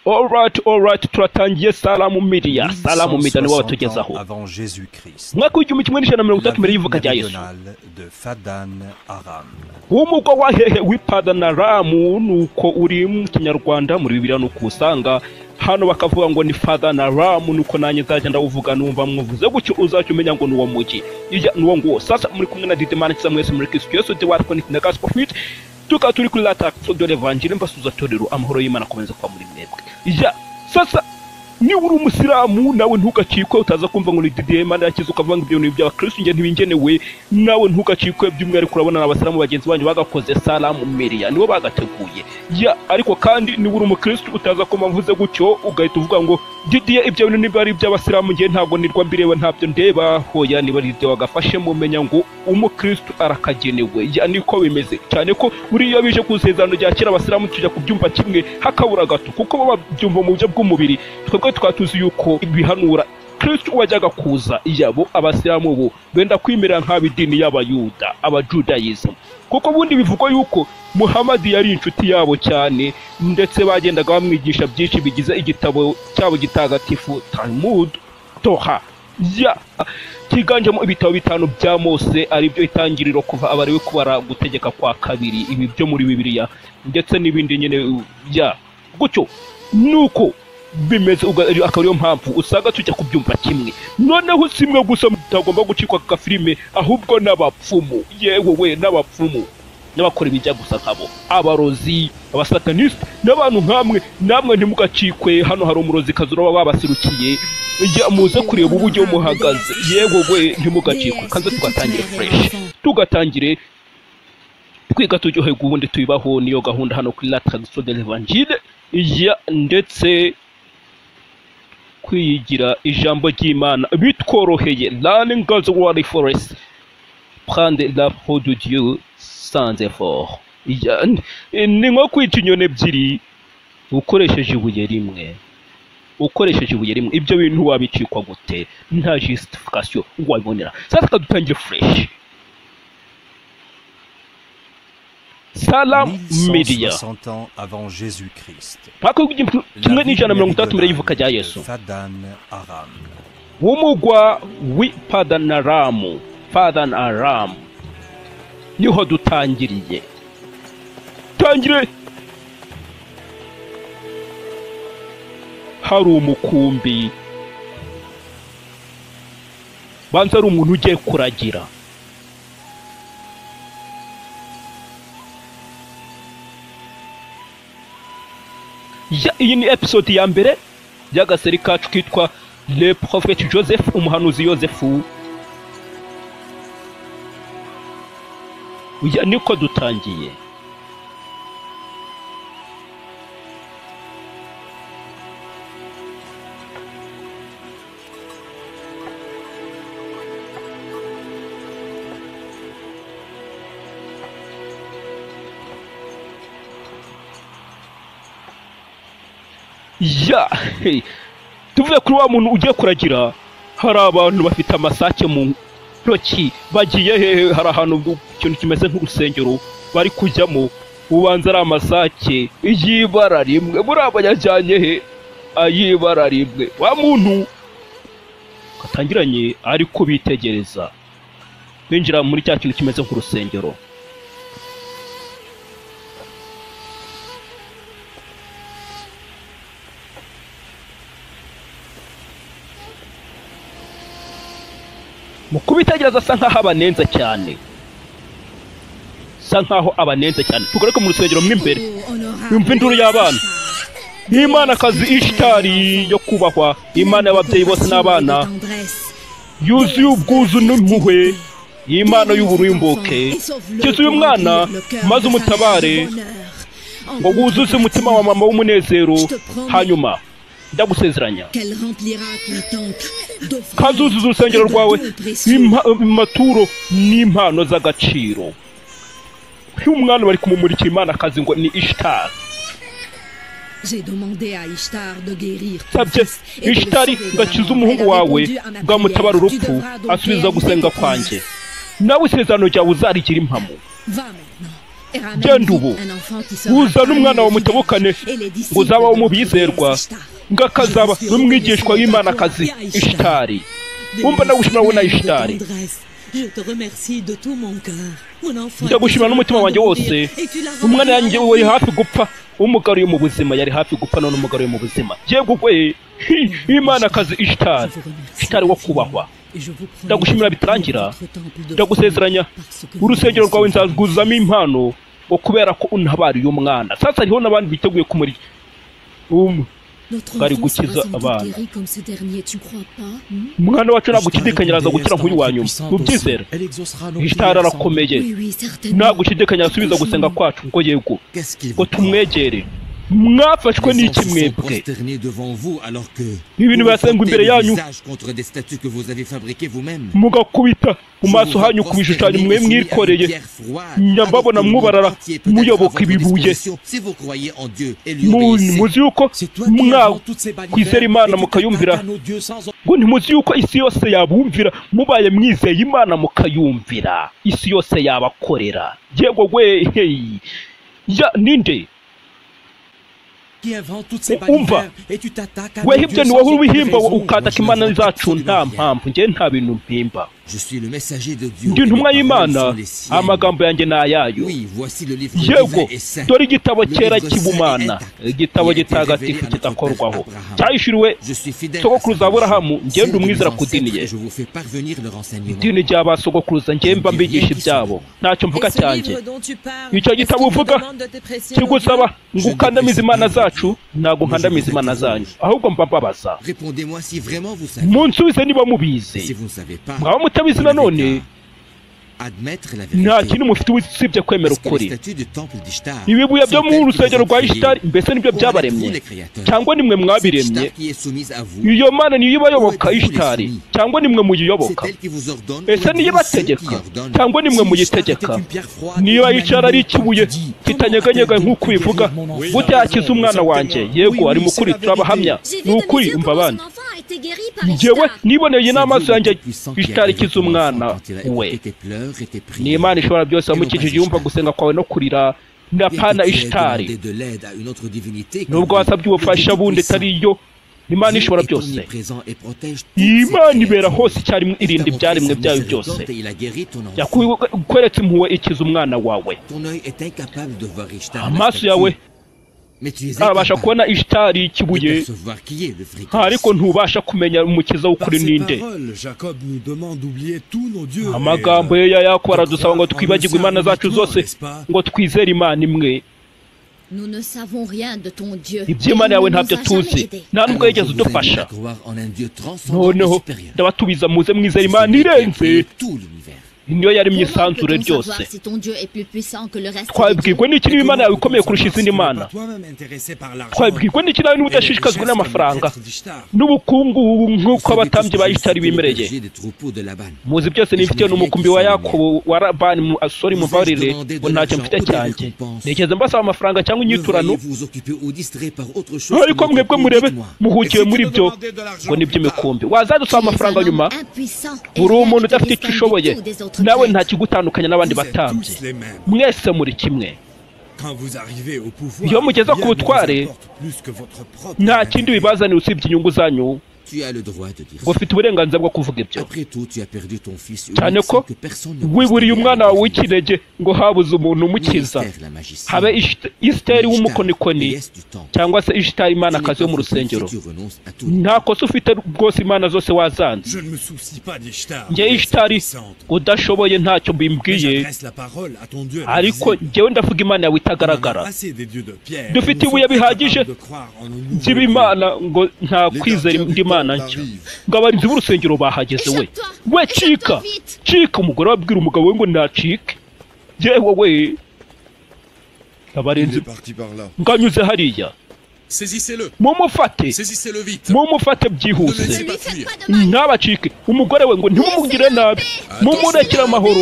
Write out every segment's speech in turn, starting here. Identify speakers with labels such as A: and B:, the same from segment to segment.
A: Alright, turatangiye Salamu Media. Salamu Media ni wao tugezaho.
B: Avant Jésus-Christ.
A: Mwaka w'igihumbi kimwe n'ijana na mirongo itatu mbere y'ivuka rya Yesu.
B: De Fadan Aram.
A: Umugwa wa hehe w'iPadan Aram nuko uri mu Kinyarwanda muri Bibiliya nuko usanga hano bakavuga ngo ni Fadan Aram nuko nanye zaje ndawuvuga numva mvuze gutyo uzacu umenya ngo nuwo mugi. Ija nuwo ngo sasa muri kumwe na Didimana mwese muri Kristo Yesu de wari connect na gospel fit. Tuka turi kuri lata de l'evangile mbasuza torero amahoro y'Imana komeza kwa muri mwebwe. Ija sasa ni uri umusiramu nawe ntugacikwe utaza kumva ngo ni Didimana yakize ukavanga ibyo bintu by'abakristo nge ntibingenewe nawe ntugacikwe by'umwihariko urabona abasiramu bagenzi banyu bagakoze Salamu Media nibo bagateguye ya ariko kandi ni uri umukristo utaza kumva mvuze gutyo ugahita uvuga ngo Didiye ibyo bintu niba ari iby'abasiramu nge ntabwo nirwa mbirewe ntabyo ndeba hoya niba Didiye wagafashe mumenya ngo umukristo arakagenewe ya niko bimeze cyane ko buriya bije kusezerano rya kera abasiramu tujya kubyumva kimwe hakabura gato kuko baba byumva mu buryo bw'umubiri twebwe twatuzi yuko ibihanura Kristo wajyaga kuza yabo abasiramu bo benda kwimera nk'abidini y'abayuda abajudaism kuko bundi bivuga yuko Muhammad yari inshuti yabo cyane ndetse bagendaga bamwigisha byinshi bigize igitabo cyabo gitagatifu Talmud Torah ya kiganjemo ibitabo bitanu bya Mose ari byo itangiriro kuva abariwe kubara gutegeka kwa kabiri ibi byo muri Bibiliya ndetse n'ibindi nyene ya gutyo nuko bimeze akariyo mpamvu usanga tujya kubyumva kimwe noneho simwe gusa mutagomba gucikwa ka filime ahubwo n'abapfumu yewe we n'abapfumu n'abakora ibijya gusa nkabo abarozi abasataniste n'abantu namwe ntimugacikwe hano hari umurozi kazura babasirukiye ijya muze kureba uburyo muhagaze yewe we ntimugacikwe kanze tugatangire fresh tugatangire twiga turyohe gubundi tuyibaho niyo gahunda hano kuri la tradition de l'evangile ya ndetse kwiyigira ijambo ry'Imana bitworoheye learning God's word for us prendre la parole de Dieu sans effort ni nko kwica inyoni ebyiri ukoresheje ibuye rimwe ibyo bintu wabicikwa gute nta justification wabibonera sasa dutangira fresh Salamu Media
B: 60 ans avant Jésus-Christ.
A: Mwaka kimwe n'ijana mirongo itatu mbere y'ivuka rya Yesu.
B: Fadan Aram.
A: Umugwa w'Padan Aram niho dutangiriye. Tangire hari umukumbi banza ari umuntu ugiye kuragira iyi ni episode ya mbere y'agaseri kacu kitwa Le Prophète Joseph umuhanuzi Yosefu niko dutangiye ya tuvuye kuri wa muntu ugiye kuragira hari abantu bafite amasake mu ntoki bagiye hehe hari ahantu ikintu kimeze nk'urusengero bari kujyamo ubanza ari amasake y'ibara rimwe buriya bayajyanye he ay'ibara rimwe wa muntu katangiranye ariko bitegereza binjira muri cya kintu kimeze nk'urusengero mukubitegereza asa nkaho abanenze cyane tugareke mu rusengero mo imbere yumva induru y'abana n'Imana kazi Ishtari yo kubahwa Imana y'ababyeyi bose n'abana yuzuye ubwuzu n'impuhwe Imana y'uburimbuke kiza uyu mwana maze umutabare ngo wuzuze umutima wa mama w'umunezero hanyuma ndagusezeranya kazuzuza urusengero rwawe imaturo n'impano z'agaciro umwana bari kumumurikira Imana kazi ngo ni Ishtari sabye Ishtari gakiza umuhungu wawe bwamutabara urupfu asubiza gusenga kwanjye nawe isezerano ryawe uzarigira impamo genda ubu uzane umwana wawe mutabukane ngo uzabaho mu bizerwa ngo akazaba n'umwigishwa w'imanakazi Ishitari. Umva ndagushimira wowe na Ishitari, ndagushimira n'umutima wanjye wose. Umwana yanjye wari hafi gupfa, umugaruye mu buzima, yari hafi gupfa none umugaruye mu buzima. Yego gwe imanakazi Ishitari, Ishitari wo kubahwa. Ndagushimira bitarangira, ndagusezeranya urusengero rwawe nzarwuzamo impano wo kubera ko untabariye umwana. Sasa hariho n'abandi biteguye kumuri bari gukiza abana. Umwana wacu nagushidikanya aza gukira nk'uyu wa nyuma, mubyizera. Ishitari arakomeye, nagushidikanya asubiza gusenga kwacu ngo yego ngo tumwegere. Mwafashwe n'iki mwebwe? Ibintu basenga imbere yanyu mugakubita mu maso hanyu ku bishushanyo mwe mwikoreye, nyambabona mwubarara muyoboka ibibuye. Muzi yuko kwizera Imana mukayumvira, ngo ntimuzi yuko isi yose yabumvira mubaye mwizeye Imana mukayumvira, isi yose yabakorera. Yego gwe ninde umva weho ibyo ni wowe ubihimba ukataka imana zacu nta mpamvu. Njye nta bintu mpimba, ndi intumwa y'Imana, amagambo yanjye ni ayayo. Yego dore igitabo cyera cy'ubumana, igitabo gitagatifu kidakorwaho, cyahishuriwe sogokuruza Aburahamu. Njye ndi umwizera ku dini ye, idini ry'abasogokuruza. Njye mba mbigisha ibyabo, ntacyo mvuga cyanjye. Icyo gitabo uvuga kigusaba ngo ukandamize imana zacu, ntabwo nkandamiza imana zanyu, ahubwo mba mbabaza. Munsubize niba mubizi. Mwaba mutabizi nanone nta kintu mufite usibye kwemera ukuri. Ibibuye byo mu rusengero rwa Ishitari mbese nibyo byabaremye cyangwa nimwe mwabiremye? Iyo mana niyo ibayoboka Ishitari cyangwa nimwe muyiyoboka? Ese niyo ibategeka cyangwa nimwe muyitegeka? Niyo yicara ari ikibuye kitanyeganyega nk'uko ubivuga, gute yakiza umwana wanjye? Yego ari mukuri, turabahamya ni ukuri. Umva abandi, njyewe niboneye n'amaso yanjye Ishitari ikiza umwana we. Ni Imana ishobora byose, wamukijije yumva gusenga kwawe no kurira. Ndapana Ishitari, nubwo wasabye ubufasha bundi atariyo, Imana ishobora byose. Imana ibera hose icyarimwe, irinda ibyaremwe byayo byose. Yakweretse impuhwe ikiza umwana wawe. Amaso yawe abasha kubona Ishitari ikibuye, ariko ntubasha kumenya umukiza w'ukuri ninde. Amagambo ye Yakobo aradusaba ngo twibagirwe imana zacu zose, ngo twizere Imana imwe. Iby'Imana yawe ntabyo tuzi, nta nubwo yigeze udufasha. Noneho ndabatubiza muze mwizere Imana irenze, niyo yaremye isanzure ryose. Twabwirwa n'iki niba Imana yawe ikomeye kurusha izindi mana? Twabwirwa n'iki nawe niba udashishikazwa n'amafaranga n'ubukungu nk'uko abatambyi ba Ishitari bimereye? Muzi byose nifitiye n'umukumbi wa Yakobo wa Labani. Sorry mubarire ngo ntacyo mfite cyanjye, nigeze mbasaba amafaranga cyangwa inyiturano, ariko mwebwe murebe muhugiye muri byo ngo nibyo imikumbi. Wazadusaba amafaranga nyuma uri umuntu udafite icyo ushoboye, nawe nta kigutandukanya n'abandi batambye, mwese muri kimwe. Iyo mugeza ku butware nta kindi bibazanira usibye inyungu zanyu. ngo ufite uburenganzira bwo kuvuga ibyo, cyane ko wiburiye umwana wawe w'ikinege ngo habuze umuntu umukiza, habe Esiteri w'umukonikoni cyangwa se Ishitari imanakazi yo mu rusengero. nta kosa ufite rwose, imana zose wazanze. njye Ishitari udashoboye ntacyo bimbwiye, ariko njyewe ndavuga imana yawe itagaragara. dufite ibuye bihagije by'Imana ngo nta kwizera indi mana nshya, ngo abarinzi b'urusengero bahageze. we cika umugore wabwira umugabo we ngo nacike. yewe we abarinzi nganyuze hariya, mumufate byihuse, ntabacike. umugore we ngo ntimumugire nabi, mumurekere amahoro.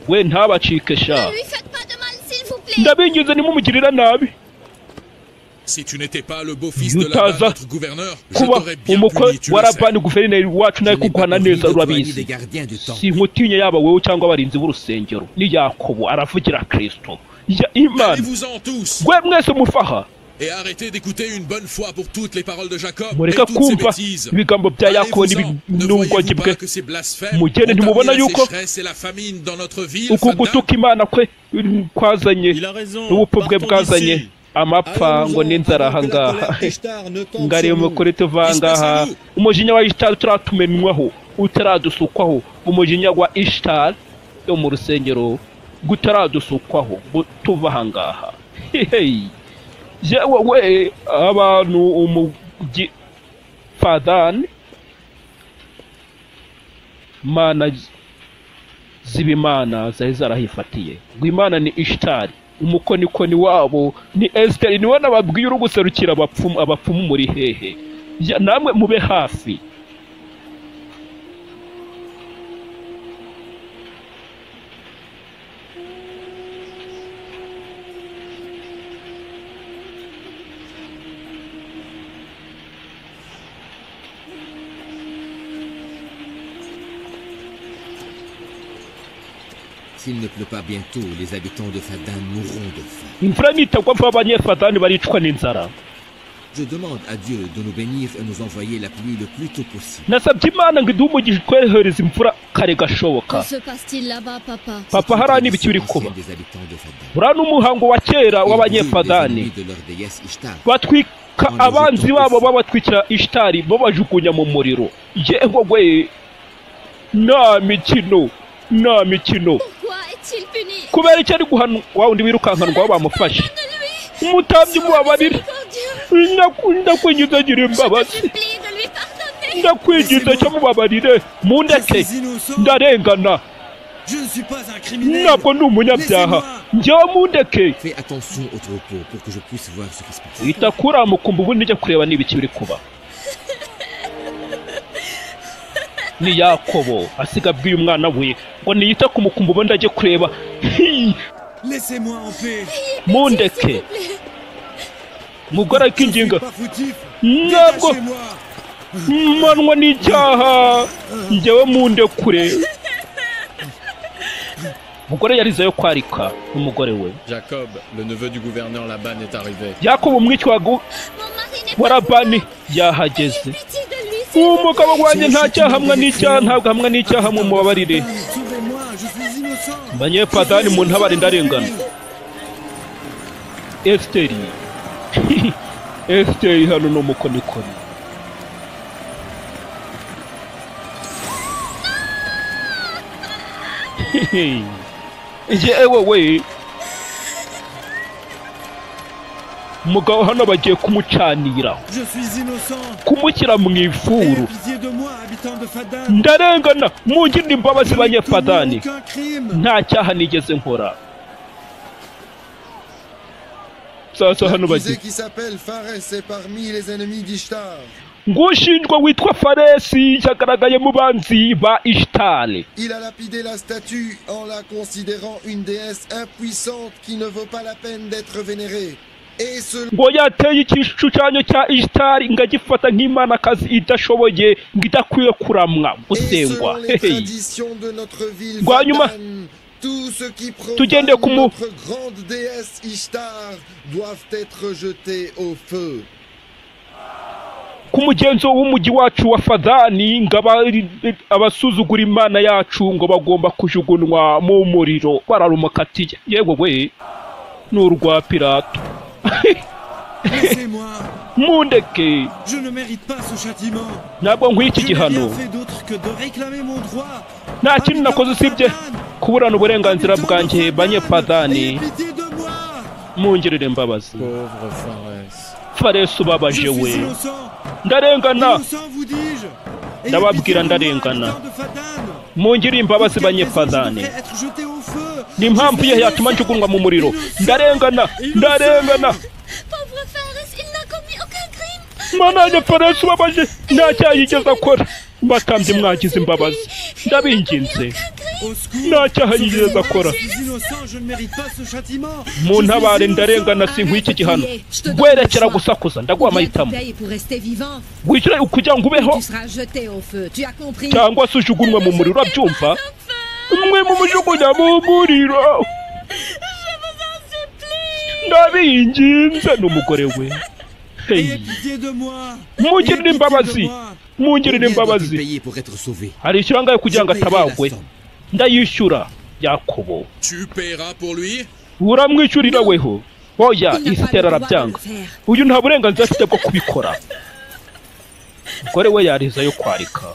A: we ntabacike sha, ndabinginze ntimumugirire nabi.
C: Si tu n'étais pas le beau-fils de
A: Utaza
C: Laban, notre gouverneur, je
A: kuba
C: t'aurais bien
A: umukwe
C: puni, tu
A: wa
C: le sais.
A: Labani guverineri wacu nawe
D: Je n'ai pas
A: kuguhana
D: envie
A: neza
D: de douanier
A: urabizi
D: des gardiens du temple.
A: sinkutinya yaba wowe cyangwa abarinzi b'urusengero ni Yakobo aravugira Kristo Imana
C: Allez-vous-en tous
A: gwe mwese mufaha
C: et arrêtez d'écouter une bonne fois pour toutes les paroles de Jacob et
A: mureka
C: toutes ces
A: kumva
C: bêtises.
A: ibigambo bya Yakobo
C: Allez-vous-en. Ne
A: n'ubugoryi
C: voyez-vous
A: bwe
C: pas que ces blasphèmes
A: Mugende
C: ont
A: ntimubona
C: amené la
A: yuko
C: sécheresse et la famine dans notre ville,
A: uku
C: Faddan?
A: gutuka Imana kwe kwazanye
E: Il a raison.
A: n'ubupfu bwe
E: Partons
A: bwazanye
E: d'ici.
A: amapfa ngo n'inzara ahangaha ngariye mukuri tuva ahangaha umujinya wa Ishtar utaratumenwaho utaradusukwaho umujinya wa Ishtar yo mu rusengero gutaradusukwaho tuva ahangaha yewe we abantu umugi Faddan mana z'ibimana zari zarahifatiye ngo Imana ni Ishtar umukonikoni wabo ni Esther niwe nababwiye uri guserukira abapfumu muri hehe namwe mube hafi
D: S'il ne pleut pas bientôt, les habitants de Faddan mourront de faim.
A: imvura nitagwa vuba abanyefadani baricwa n'inzara
D: Je demande à Dieu de nous bénir et nous envoyer la pluie le plus tôt possible.
A: nasabye Imana ngo iduhe umugisha twohereza imvura kare gashoboka
F: Que se passe-t-il là-bas, papa?
A: papa hariya n'ibiki biri kuba
D: Ancienne des habitants de Faddan.
A: buriya n'umuhango wa kera
D: Ils brûlent les
A: w'abanyefadani
D: ennemis de leur déesse Ishtar.
A: batwika abanzi babo babatwikira Ishtari babajugunya mu muriro yewe we nta mikino
F: Pourquoi est-il puni?
A: kubera icyo ari guhanwa wa wundi wirukankanwa bamufashe
F: De lui!
A: umutambyi mubabarire
F: Miséricordieux!
A: ndakwinjiza gira
F: Je te
A: imbabazi
F: supplie de lui pardonner!
A: ndakwinjiza cyo mubabarire mundeke ndarengana
E: Je ne suis pas un criminel.
A: ntabwo ndi umunyabyaha njyewe mundeke
D: Fais attention au troupeau pour que je puisse voir ce qui se passe.
A: wita kuramukumva ubundi njya kureba n'ibiki biri kuba ni Yakobo asiga abwiye umwana we ngo niyita ku mukumbi ubundi ajye kureba
E: Laissez-moi en paix.
A: mundeke mugore
E: Je suis
A: k'inginga
E: pas fautif.
A: ntabwo
E: Dégagez-moi.
A: manwa n'icyaha njyewe mundekure umugore yarizeyo kwarika n'umugore we
G: Jacob, le neveu du gouverneur Laban, est arrivé.
A: Yakobo umwishywa
F: Mon mari n'est
A: wa
F: pas
A: Labani yahageze
F: pitié de lui, s'il vous
A: umugabo wanjye nta cyaha hamwe n'icyaha ntabwo hamwe n'icyaha mu mubabarire
E: Sauvez-moi, je suis innocent.
A: Banyefadani mu ntabare ndarengana Esteri Esteri hano ni umukonikoni yewe we umugabo hano bagiye kumucanira
E: Je suis innocent.
A: kumushyira mu
E: Ayez
A: ifuru
E: pitié de moi, habitant de Faddan.
A: ndarengana mungirire imbabazi banyefadani
E: Aucun crime.
A: nta cyaha nigeze nkora sasa hano
H: L'accusé
A: bagiye
H: qui s'appelle Pharès est parmi les ennemis d'Ishtar.
A: ngushinjwa witwa Faresi yagaragaye mu banzi ba Ishtari
H: Il a lapidé la statue en la considérant une déesse impuissante qui ne vaut pas la peine d'être vénérée. Et selon
A: ngo yateye igishushanyo cya Ishtari ngo agifata nk'imanakazi idashoboye ngo idakwiye kuramwa gusengwa
H: les traditions de notre ville,
A: Guanyuma.
H: Faddan, tous ceux qui
A: Tugende
H: profanent
A: kumu-
H: notre grande déesse Ishtar doivent être jetés au feu.
A: ku mugenzo w'umujyi wacu wa Fadani ngo abasuzugura imana yacu ngo bagomba kujugunwa mu muriro bararumukatiye yewe we ni urwa Pilato
E: Laissez-moi.
A: mundeke
E: Je ne mérite pas ce châtiment.
A: ntabwo nk'iki
E: Je n'ai
A: gihano
E: rien fait d'autre que de réclamer mon droit.
A: nta kintu nakoze usibye kuburana uburenganzira bwanjye
E: Ayez
A: banyefadani
E: pitié de moi.
A: mungirire imbabazi
G: Pauvre Pharès.
A: Faresi
E: Je
A: ubabaje
E: suis
A: we
E: innocent.
A: ndarengana
E: Innocent, vous dis-je. Ayez
A: Ndababwira
E: pitié de moi,
A: ndarengana.
E: habitant de Faddan.
A: mungirire imbabazi
E: Pour quelle raison je
A: banyefadani
E: devrais être jeté au feu?
A: n'impamvu ye yatuma njugunwa mu muriro ndarengana ndarengana
F: Pauvre Pharès, il n'a commis aucun crime!
A: mana yanjye Faresi ubabaje nta cyaha yigeze akora batambye mwagize imbabazi ndabinginze
F: Aucun crime!
E: Au secours.
A: nta cyaha yigeze akora.
E: Je suis innocent, je ne mérite pas ce châtiment.
A: Mu ntabare ndarengana sinkwiye iki gihano. Gwerekera gusakuza ndaguha amahitamo. Wishyura kugira ngo ubeho cyangwa se ujugunywe mu muriro, urabyumva? Mwe mumujugunya mu muriro. Ndabinginze n'umugore we.
E: Ayez pitié de moi.
A: Mungirire imbabazi. Mungirire imbabazi.
D: Payer pour être sauvé.
A: Hari ikirangaye kugira ngo atabagwe. Ndayishyura. Yakobo.
C: Tu paieras pour lui?
A: Uramwishyurira weho. Oya, Esiteri arabyanga. Uyu nta burenganzira afite bwo kubikora. Umugore we yariza yo kwarika.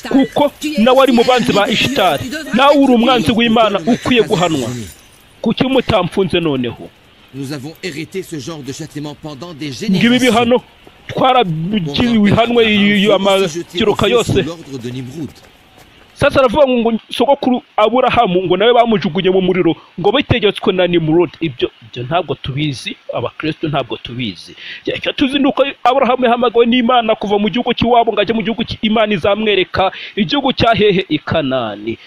A: Kuko nawe ari mu banzi ba Ishitari. Nawe uri umwanzi w'Imana ukwiye guhanwa. Kuki mutamfunze noneho?
D: Nous avons hérité ce genre de châtiment pendant des
A: Ngibi
D: générations.
A: bihano twaragiwe ihanwe amakiruka yose. Sasa aravuga ngo sogokuru Aburahamu ngo nawe bamujugunye mu muriro ngo bitegetswe na Nimrod. Ibyo ntabwo tubizi, abakristo ntabwo tubizi. Icyo tuzi nuko Aburahamu yahamagawe n'Imana kuva mu gihugu cy'iwabo ngo ajye mu gihugu cy'Imana izamwereka, igihugu cya hehe i Kanani.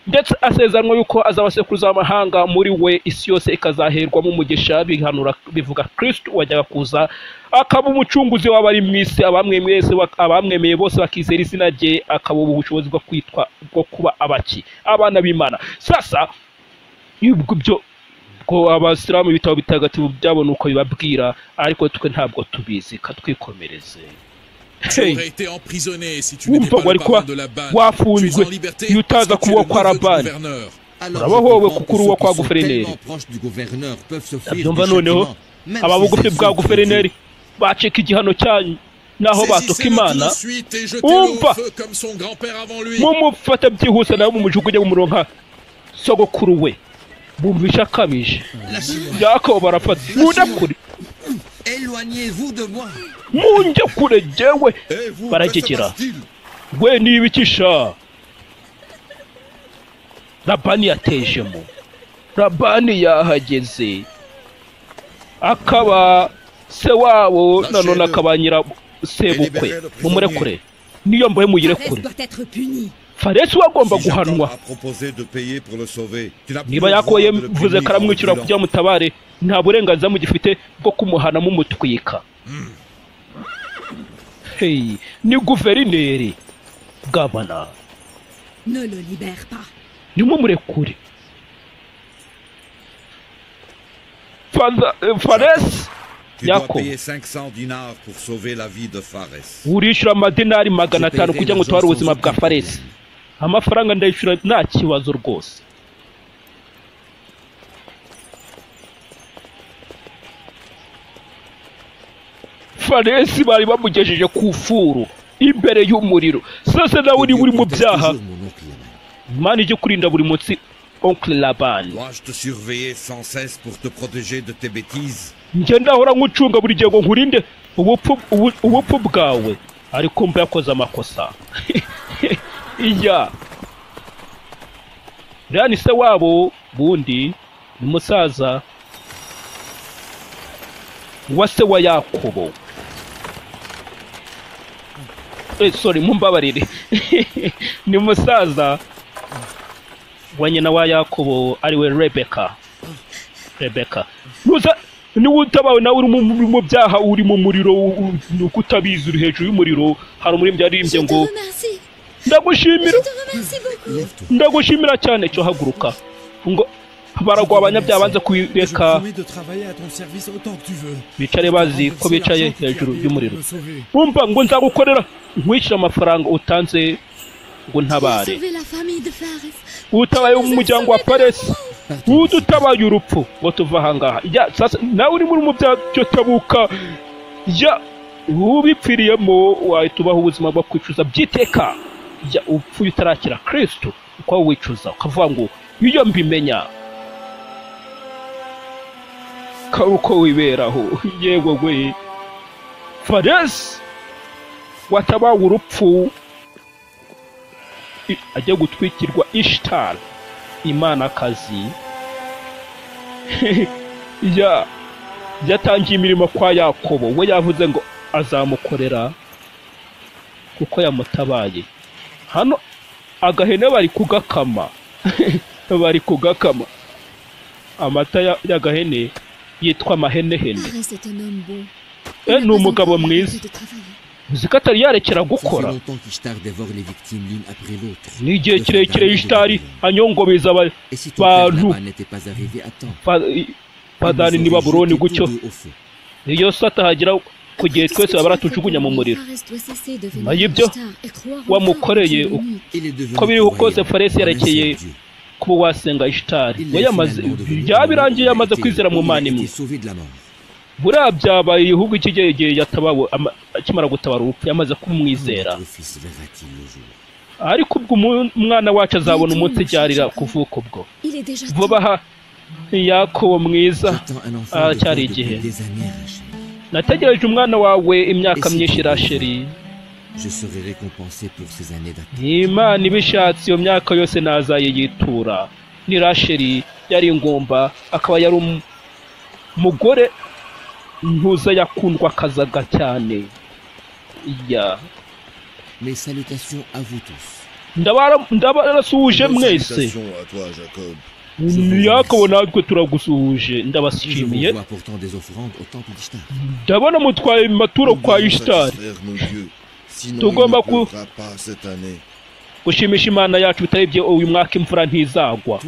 A: Ndetse asezeranywa yuko azabasekuruza amahanga muri we isi yose ikazaherwamo umugisha. Bihanura bivuga Kristo wajyaga kuza akaba umucunguzi w'abari mu isi, abamwemeye bose bakizera izina rye, akaba ubushobozi bwo kwitwa bwo kuba abaki abana b'Imana. Sasa ibyo ko abasilamu bitabo bitagatifu byabona uko bibabwira, ariko twe ntabwo tubizi, katwikomereze.
C: Tu aurais été emprisonné si tu n'étais pas le parent de Laban. Tu es en liberté parce que tu es le neveu du gouverneur.
A: Urabahowe kuko uri uwo kwa guverineri. Ndabyumva noneho ababugufi bwa guverineri bacika igihano cyanyu naho batoka Imana. Umva mumufata byihuse nawe mumujugunye mu muronka sogokuru we. Bumvisha akabije. Yakobo barafata. Munde kuri.
D: Éloignez-vous de moi.
A: Munje kure jewe baragegera. We nibikisha. Labani yatejemo. Labani yahageze. Akaba se wabo nanone akabanyira sebukwe. Mumurekure. Niyo mbohe muyirekure. Faresi wagomba guhanwa. Niba yakoye vuze karamwicura kujya mutabare, nta burenganzira mugifite bwo kumuhana mu mutwika. Hey, ni guverineri gabana.
F: Ne le libère pas.
A: Nimumurekure. Faresi Yakobo urishyura amadinari 500 kugira ngo utware ubuzima bwa Faresi. Amafaranga ndayishyura nta kibazo rwose. Faresi bari bamugejeje ku furu imbere y'umuriro. Sasa nawe uri mu byaha. Imana ijye kurinda buri munsi Oncle Laban. Njye ndahora nkucunga buri gihe ngo nkurinde ubupfu bwawe, ariko mba yakoze amakosa. Iya Rani se wabo bundi ni musaza wa se wa Yakobo. Sorry mumbabarire. Ni musaza wa nyina wa Yakobo ariwe Rebeka. Nuza ni utabawe nawe uri mu byaha, uri mu muriro, ukutabizi uri hejuru y'umuriro. Hari muri byarimbye ngo ndagushimira cyane cyo haguruka ngo baragwa abanyabyaha banze kwireka bicare bazi ko bicaye hejuru y'umuriro. Umva ngo nzagukorera nkwishyura amafaranga utanze ngo ntabare. Utabaye umuryango wa Faresi, udutabaye urupfu ngo tuva ahangaha. Sasa nawe uri muri mu byaha byo tabuka ubipfiriyemo wahita ubaho ubuzima bwo kwicuza byiteka. Upfuye utarakira Kristo uko wicuza ukavuga ngo iyo mbimenya uko wiberaho. Yego gwe Faresi watabawe urupfu ajya gutwikirwa Ishtar Imana kazi. Yatangiye imirimo kwa Yakobo, we yavuze ngo azamukorera kuko yamutabaye. Hano agahene bari kugakama bari kugakama. Amata y'agahene yitwa mahenehene. Ni umugabo mwiza. Uziko atari yarekera gukora. Ni igihe kirekire Ishtari anyongobeza abantu. Fadani ni Babuloni gutyo. Iyo so atahagira ku gihe twese baba baratujugunya mu muriro. Ayibyo wamukoreye ko biriho kose Faresi yarekeye kuba wasenga Ishtari. We yamaze byabirangiye yamaze kwizera mu Mana imwe. Buriya byabaye ahubwo iki gihe yatabawe akimara gutabara urupfu yamaze kumwizera. Ariko ubwo umwana wacu azabona umunsi ryarira kuvuka ubwo. Vuba aha Yakobo mwiza aracyari igihe. Nategereje umwana wawe imyaka myinshi Rasheli. Imana ibishatse iyo myaka yose nazayiyitura. Ni Rasheli yari ingumba, akaba yari umugore ntuza yakundwa kazaga cyane.
D: Mes salutations à vous tous.
A: Ndabarasuhuje mwese. Yakobo natwe turagusuhuje ndabashimiye. Ndabona mutwaye maturo kwa Ishtari. Tugomba gushimisha Imana yacu bitarebye uyu mwaka imvura ntizagwa.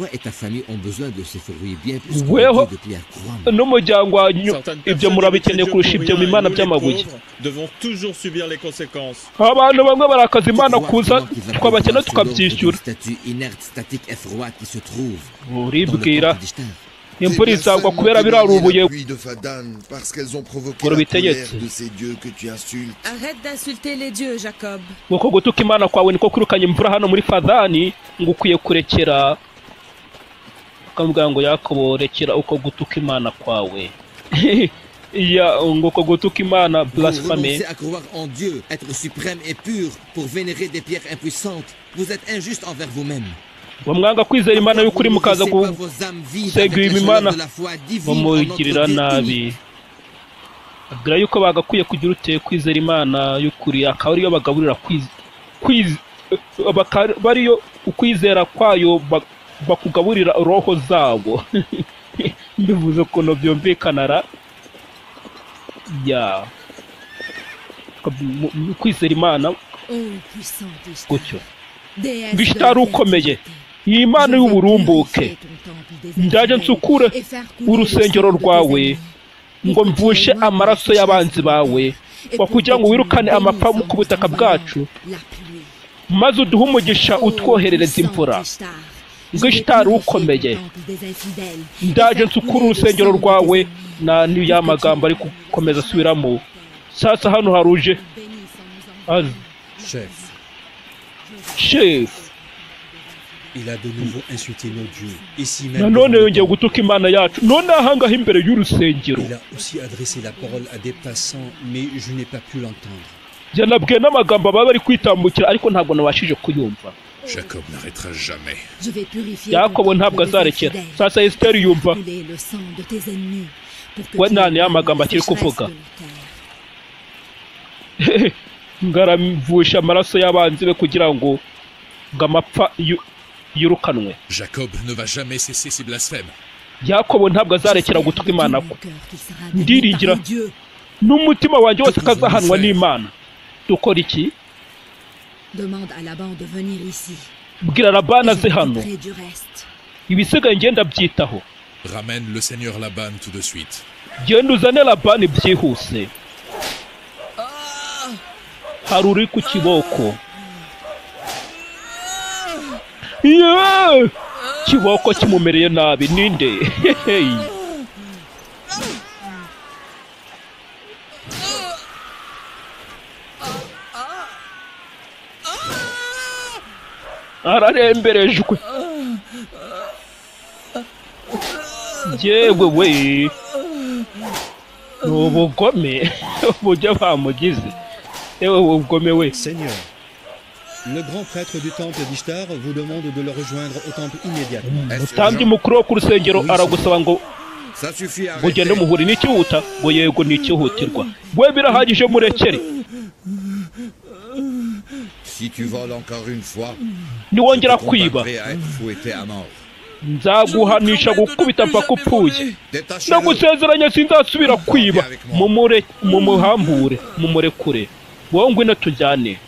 A: Weho n'umuryango wanyu ibyo murabikeneye kurusha ibyo Imana by'amabuye. Abantu bamwe barakaza Imana kuza twabakena tukabyishyura. Uribwira imvura izagwa kubera birarubuye urubitegetse. Uko gutuka Imana kwawe niko kwirukanye imvura hano muri Fadani ngo ukwiye kurekera. Ukamubwira ngo Yakobo rekera uko gutuka Imana kwawe. Ngo uko gutuka Imana blasphème. Mwanga kwizera Imana y'ukuri mukaza gusega Imana mumugirira nabi. Abwira yuko bagakwiye kugira uteye kwizera Imana y'ukuri akaba ariyo bagaburira bariyo ukwizera kwayo bakugaburira roho zabo. Mbivuze ukuntu byumvikanara. Kwizera Imana gutyo. Ishtari ukomeye, Imana y'uburumbuke, ndaje nsukure urusengero rwawe ngo mvushe amaraso y'abanzi bawe, kugira ngo wirukane amapfa ku butaka bwacu, maze uduhe umugisha utwoherereza imvura. Ishtari ukomeye, ndaje nsukure urusengero rwawe. Ni ya magambo ari gukomeza asubiramo. Sasa hano haruje Chef.
I: Il a de nouveau insulté nos dieux. Ici même.
A: Nanone yongeye gutuka Imana yacu. None ahangaha imbere y'urusengero.
I: Il a aussi adressé la parole à des passants, mais je n'ai pas pu l'entendre.
A: Yanabwiye n'amagambo baba bari kwitambukira ariko ntabwo nabashije kuyumva.
C: Jacob n'arrêtera jamais.
A: Yakobo ntabwo azarekera. Sasa Esther yumva. We nani y'amagambo akiri kuvuga. Ngaramvusha amaraso y'abanzi be kugira ngo amapfa yirukanwe.
C: Jacob ne va jamais cesser ses blasphèmes.
A: Yakobo ntabwo azarekera gutuka Imana ko. Ndiringira n'umutima wanjye wose kazahanwa n'Imana. Dukora iki? Bwira Labani aze hano. Ibisigaye ngenda byitaho.
C: Ramène le seigneur Laban tout de suite.
A: Genda uzane Labani byihuse. Hari uri ku kiboko. Kiboko kimumereye nabi ninde? Araremberejwe. Yewe we. N'ubugome bujya bamugize.
I: Seigneur, le grand prêtre du temple d'Ishtar vous demande de le rejoindre au temple immédiatement.
A: Utambye mukuru wo ku rusengero aragusaba ngo ugende muhuri n'ikihuta ngo yego n'ikihutirwa. We birahagije murekere.
H: Si tu voles encore une fois,
A: niwongera kwiba nzaguhanisha gukubita mpaka upfuye. Ndagusezeranya sinzasubira kwiba. Mumuhambure, mumurekure. Wowe ngwino tujyane.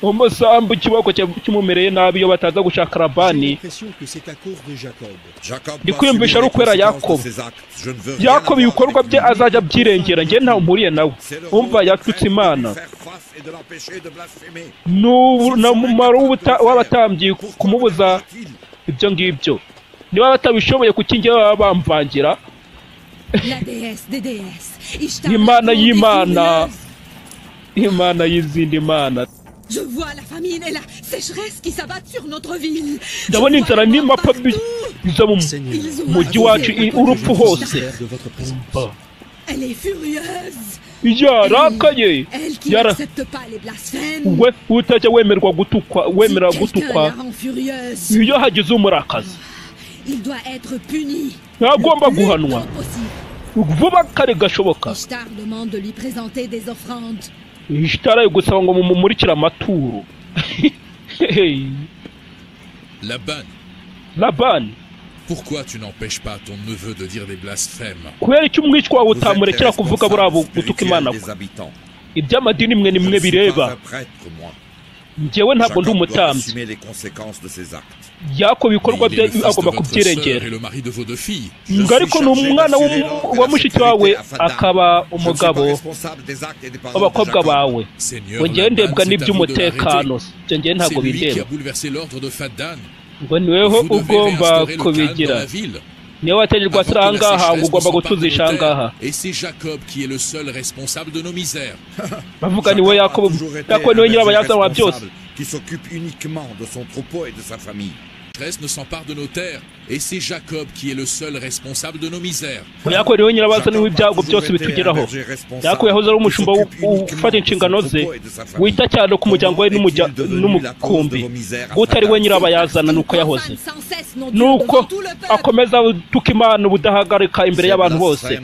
A: Umusambu ikiboko kimumereye nabi iyo bataza gushaka Labani. Ndikwiyumvisha ari ukwera Yakobo. Yakobo ibikorwa bye azajya byirengera, njye ntawe mpuriye nawe. Umva yatutse Imana. N'umumaro w'abatambyi kumubuza ibyo ngibyo. Niba batabishoboye kuki njye baba bamvangira. Imana y'Imana, Imana y'izindi mana.
F: Je vois la famine et la sécheresse qui s'abattent sur notre ville.
A: Ndabona inzara n'imapfa biza mu mujyi wacu urupfu hose.
F: Elle est furieuse.
A: Yarakaye.
F: Elle qui n'accepte pas les blasphèmes.
A: We utajya wemera gutukwa. Iyo hagize umurakazi.
F: Il doit être puni.
A: Ntagomba guhanwa. Vuba kare gashoboka.
F: Ishtar demande de lui présenter des offrandes.
A: Ishtar gusaba ngo mumumurikire amaturo. Laban.
C: Pourquoi tu n'empêches pas ton neveu de dire des blasphèmes?
A: Kubera icyo umwicwa wawe utamurekera kuvuga burabo gutuka Imana. Iby'amadini mwe nimwe bireba. Njyewe ntabwo ndi umutambyi. Yakobo ibikorwa bye agomba kubyirengera. Ariko ni umwana wa mushiki wawe akaba umugabo w'abakobwa bawe. Njyewe ndebwa n'iby'umutekano. Njyewe ntabwo bindeba. Ngo niweho ugomba kubigira. Niwe wategekwa ahangaha ngo ugomba gutuzisha ahangaha. Bavuga niwe Yakobo. Yakobo niwe nyirabayazana wa byose.
H: Qui s'occupe uniquement de son troupeau et de sa famille.
C: Ne s'empare de nos terres et c'est Jacob qui est le seul responsable de nos misères.
A: Yakobo niwe nyirabayazana w'ibyago byose bitugeraho. Yakobo yahoze ari umushumba ufata inshingano ze, wita cyane ku muryango we n'umukumbi. Utari we nyirabayazana nuko yahoze. Nuko akomeza gutuka Imana ubudahagarika imbere y'abantu bose.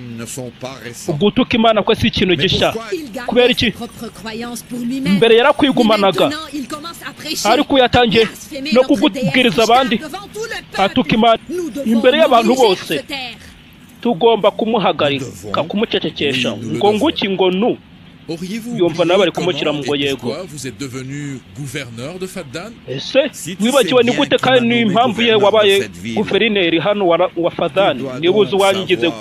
A: Gutuka Imana ko si ikintu gishya. Kubera iki? Mbere yarakwigumanaga. Ariko yatangiye no kugubwiriza abandi. Atuka Imana imbere y'abantu bose. Tugomba kumuhagarika, kumucecekesha. Ngo nguki ngo nu. Yumva nawe bari kumukira mu ngo yego. Ese wibagiwe ni gute kandi n'impamvu ye wabaye guverineri hano wa Fadani? Nibuze wanyigize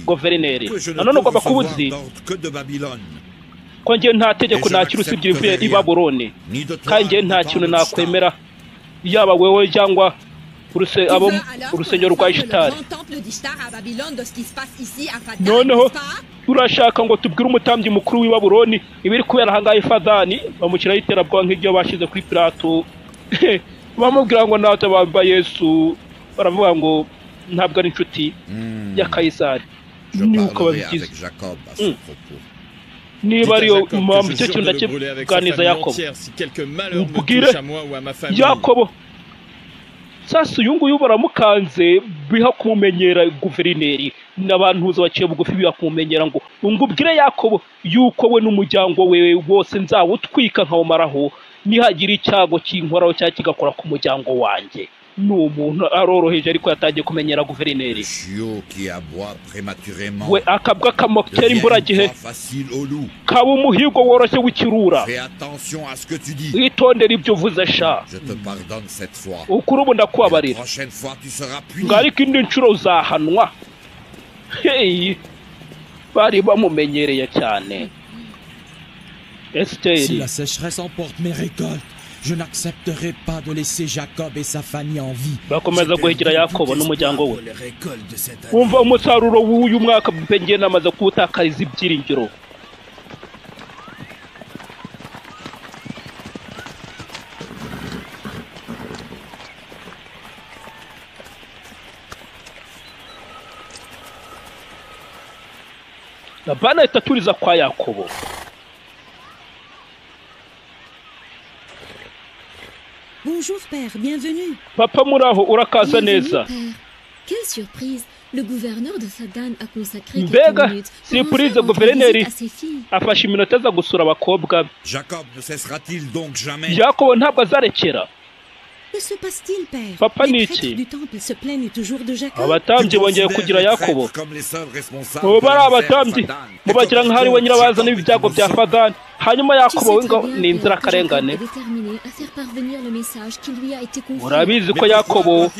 A: guverineri. Nanone ugomba kubuzi ko njye nta tegeko nakira usibye ivuye i Babuloni. Kandi njye nta kintu nakwemera yaba wewe cyangwa urusengero rwa Ishtar. Noneho urashaka ngo tubwire umutambyi mukuru w'i Babuloni ibiri kubera ahangaha Fadani, bamukiraho iterabwoba nk'ibyo bashize kuri Pilato. Bamubwira ngo natwe bamba Yesu, baravuga ngo ntabwo ari inshuti ya Kayisari. Nuko babigize. Niba ariyo mpamvu icyo kintu ndakiganiza Yakobo. Ubwire Yakobo. Sasa uyu nguyu baramukanze biha kumumenyera guverineri n'abantu baciye bugufi biha kumumenyera ngo ubwire Yakobo yuko we n'umuryango we wose nzawutwika nkawumaraho nihagira icyago kinkoraho cya kigakora ku muryango wanjye. N'umuntu aroroheje ariko yatangiye kumenyera guverineri. We akabwa kamokera imburagihe kaba umuhigo woroshye w'ikirura. Witondere ibyo uvuze sha. Ukuri ubu ndakubabarira. Ariko indi nshuro uzahanwa. Bari bamumenyereye cyane.
J: Si la sécheresse emporte mes récoltes, je n'accepterai pas de laisser Jacob et sa famille en vie.
A: Bakomeza guhigira Yakobo n'umuryango we. Umva umusaruro w'uyu mwaka pengiye namaze kuwutakariza ibyiringiro. Labani itaturiza kwa Yakobo.
F: Bonjour père, bienvenue.
A: Papa muraho urakaza neza.
F: Quelle surprise. Le gouverneur de Fadan a consacré
A: mbega
F: quelques minutes
A: surprise
F: pour
A: guverineri
F: à ses filles.
A: afashe iminota za gusura abakobwa be.
C: Jacob ne cessera-t-il donc jamais?
A: Yakobo ntabwo azarekera.
K: Que se passe-t-il, père?
A: Papa
K: Les
A: ni
K: prêtres
A: iki?
K: du temple se plaignent toujours de Jacob.
A: Abatambyi bongeye kugira Yakobo. Ubu bari abatambyi mubagira nk'aho ari we nyirabazana ibyago bya Fadani. Hanyuma Yakobo we ngo ni inzirakarengane. Murabizi ko Yakobo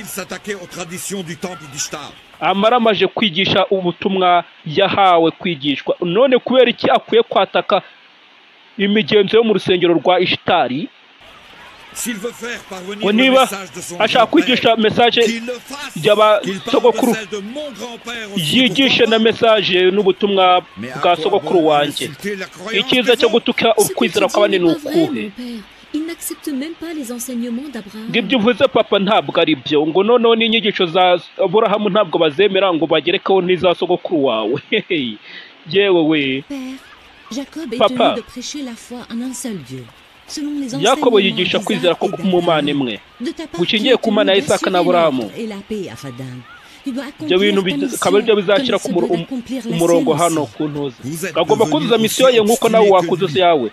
A: amara amaje kwigisha ubutumwa yahawe kwigishwa, none kubera iki akwiye kwataka imigenzo yo mu rusengero rwa Ishitari? ngo niba ashaka kwigisha mesaje y'abasogokuru yigishe na mesaje n'ubutumwa bwa sogokuru wanjye. Icyiza cyo gutuka ukwizera kw'abandi ni ukuhe? ngibyo uvuze papa ntabwo ari byo, ngo noneho n'inyigisho za Aburahamu ntabwo bazemera ngo bagerekeho n'iza sogokuru wawe. yewe we papa, Yakobo yigisha kwizera ko mu Mana imwe gukingiye ku Mana ya Isaka na Aburahamu. ibyo bintu bikaba aribyo bizashyira ku umurongo hano ku ntuzi. Agomba kuzuza misiyo ye nk'uko nawe wakuzuza yawe.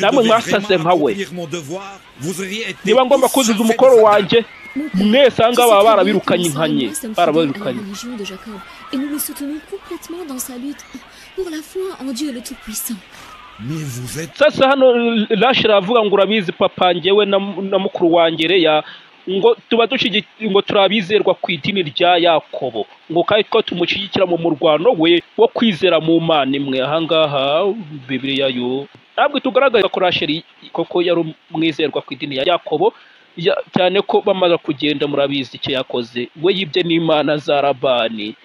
A: namwe mwasaze nkawe. niba ngomba kuzuza umukoro wanjye, mwese aha ngaha baba barabirukanye inkanye, barabirukanye. Sasa hano Rashira avuga ngo urabizi papa, njyewe na mukuru wanjye Leya ngo tuba ngo turabizerwa ku idini rya Yakobo, ngo kandi ko tumushyigikira mu murwano we wo kwizera mu Mana imwe. aha ngaha Bibiliya yo ntabwo tugaragaza ko Rashira koko yari umwizerwa ku idini ya Yakobo, cyane ko bamaze kugenda. murabizi icyo yakoze, we yibye n'imana za Labani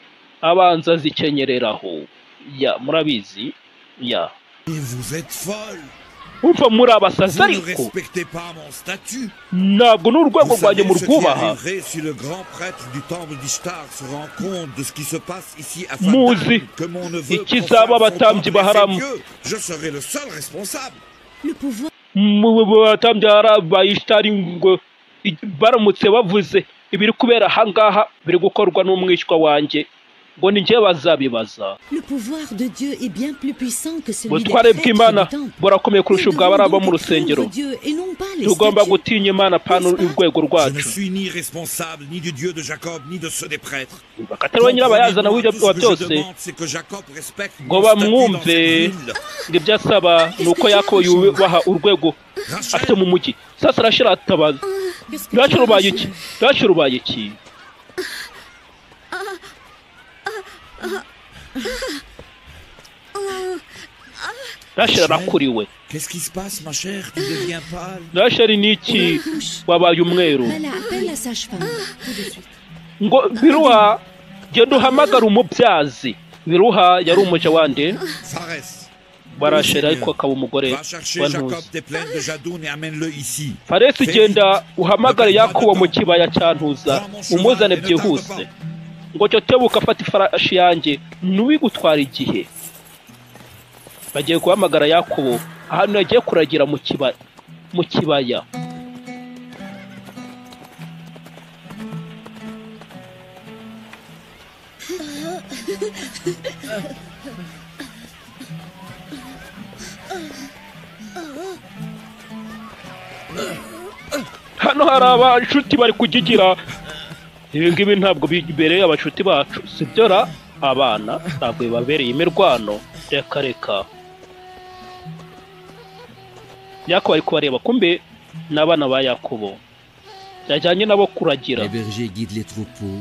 A: abanza zikenyereraho. murabizi umva muri abasazi ariko ntabwo n'urwego rwanjye murwubaha. muzi ikizaba abatambyi baharamu, abatambyi ba Ishitari ngo baramutse bavuze ibiri kubera aha ngaha biri gukorwa n'umwishywa wanjye, ngo ni njye bazabibaza. ubutware bw'Imana burakomeye kurusha ubwa baraba mu rusengero. tugomba gutinya Imana pana urwego rwacu. bakatari we nyirabayazana w'ibyo byose ngo bamwumve. ngo ibyo asaba ni uko Yakobo yubaha urwego afite mu mujyi. sasa Rashira atabaza, Rashira ubaye iki? Rashira ubaye iki? Rashira arakuriwe. Rashira ni iki? wabaye umweru. ngo Biruha genda uhamagara umubyazi. Biruha yari umuja wande Barashira ariko akaba umugore wa Ntuzi. Faresi genda uhamagare Yakobo mu kibaya cya Ntuza umuzane byihuse. ngo cyo tebuka afata ifarashi yanjye nubigutwara igihe. bagiye guhamagara Yakobo ahantu yagiye kuragira mu kibaya. hano hari abashuti bari kugigira. ibi ngibi ntabwo bibereye abashuti bacu, sibyo ra? abana ntabwo bibabereye imirwano. reka reka. Yakobo ari kubareba, kumbe n'abana ba Yakobo yajyanye nabo kuragira.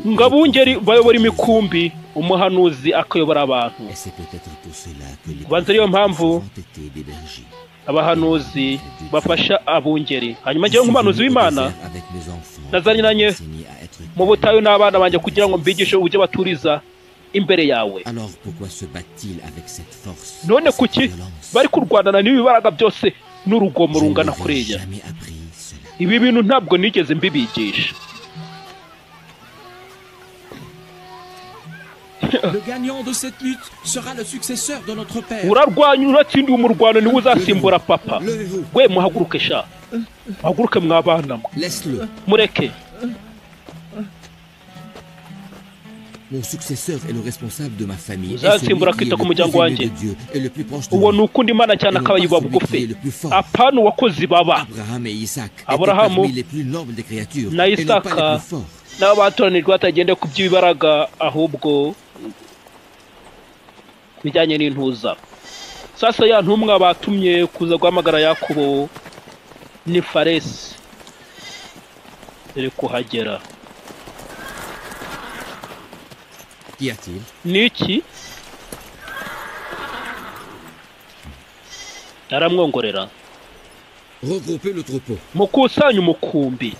A: ngo abungeri bayobora imikumbi, umuhanuzi akayobora abantu. banza ariyo mpamvu abahanuzi bafasha abungeri. hanyuma njyewe nk'umuhanuzi w'Imana nazanye mu butayu n'abana banjye kugira ngo mbigishe uburyo baturiza imbere yawe. none kuki bari kurwanana n'ibibaraga byose n'urugomo rungana kuriya? ibi bintu ntabwo nigeze mbibigisha.
J: Le gagnant de cette lutte sera le successeur de notre père.
A: urarwanya uratsindiye umurwano niwe uzasimbura papa. we muhaguruke sha, muhaguruke mwabana mureke.
D: Mon successeur est le responsable de ma famille.
A: uzasimbura kwita ku muryango wanjye uwo ni ukunda imana cyane akaba yubaha bugufi apana uwakoze baba Aburahamu na Isaka nabo batoranijwe batagendeye ku by'ibibaraga ahubwo bijyanye n'intuza sasa ya ntumwa batumye kuza guhamagara Yakobo ni Faresi iri kuhagera niki aramwongorera mukusanya umukumbi